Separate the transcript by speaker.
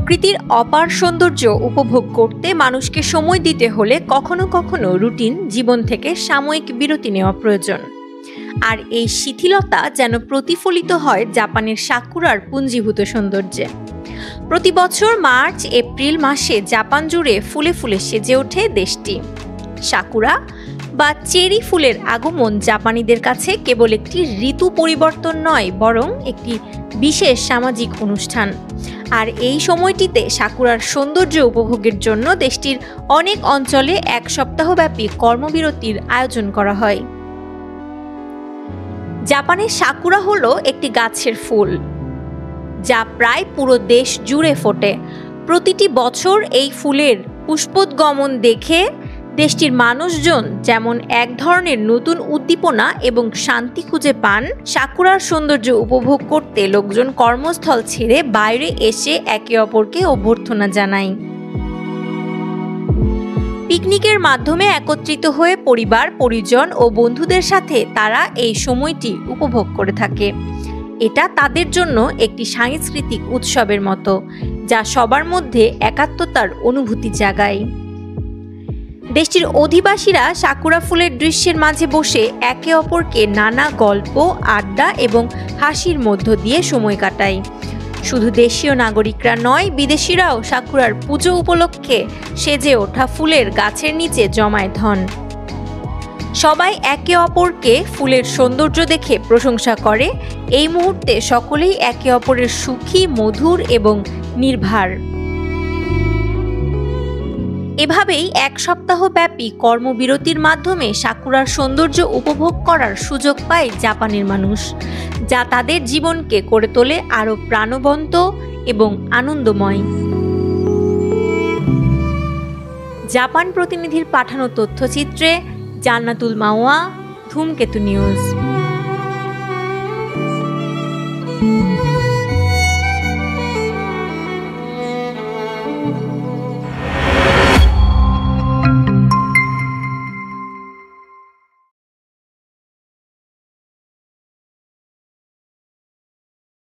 Speaker 1: প্রকৃতির অপার সৌন্দর্য উপভোগ করতে মানুষকে সময় দিতে হলে কখনো কখনো রুটিন জীবন থেকে সাময়িক বিরতি নেওয়া প্রয়োজন। আর এই শিথিলতা যেন প্রতিফলিত হয় জাপানের সাকুরার পুঞ্জীভূত সৌন্দর্যে। প্রতি বছর মার্চ এপ্রিল মাসে জাপান জুড়ে ফুলে ফুলে সেজে ওঠে দেশটি। সাকুরা বা চেরি ফুলের আগমন জাপানিদের কাছে কেবল একটি ঋতু পরিবর্তন নয়, বরং একটি বিশেষ সামাজিক অনুষ্ঠান। আর এই সময়টিতে সাকুরার সৌন্দর্য উপভোগের জন্য দেশটির অনেক অঞ্চলে এক সপ্তাহব্যাপী কর্মবিরতির আয়োজন করা হয়। জাপানের সাকুরা হলো একটি গাছের ফুল যা প্রায় পুরো দেশ জুড়ে ফোটে। প্রতিটি বছর এই ফুলের পুষ্পোদ্গমন দেখে দেশটির মানুষজন যেমন এক ধরনের নতুন উদ্দীপনা এবং শান্তি খুঁজে পান, সাকুরার সৌন্দর্য উপভোগ করতে লোকজন কর্মস্থল ছেড়ে বাইরে এসে একে অপরকে অভ্যর্থনা জানায়। পিকনিকের মাধ্যমে একত্রিত হয়ে পরিবার, পরিজন ও বন্ধুদের সাথে তারা এই সময়টি উপভোগ করে থাকে। এটা তাদের জন্য একটি সাংস্কৃতিক উৎসবের মতো, যা সবার মধ্যে একাত্মতার অনুভূতি জাগায়। দেশটির অধিবাসীরা সাকুরা ফুলের দৃশ্যের মাঝে বসে একে অপরকে নানা গল্প, আড্ডা এবং হাসির মধ্য দিয়ে সময় কাটায়। শুধু দেশীয় নাগরিকরা নয়, বিদেশিরাও সাকুরার পুজো উপলক্ষে সেজে ওঠা ফুলের গাছের নিচে জমায় ধন। সবাই একে অপরকে ফুলের সৌন্দর্য দেখে প্রশংসা করে। এই মুহূর্তে সকলেই একে অপরের সুখী, মধুর এবং নির্ভার। এভাবেই এক সপ্তাহব্যাপী কর্মবিরতির মাধ্যমে সাকুরার সৌন্দর্য উপভোগ করার সুযোগ পায় জাপানের মানুষ, যা তাদের জীবনকে করে তোলে আরও প্রাণবন্ত এবং আনন্দময়। জাপান প্রতিনিধির পাঠানো তথ্যচিত্রে জান্নাতুল মাওয়া, ধূমকেতু নিউজ।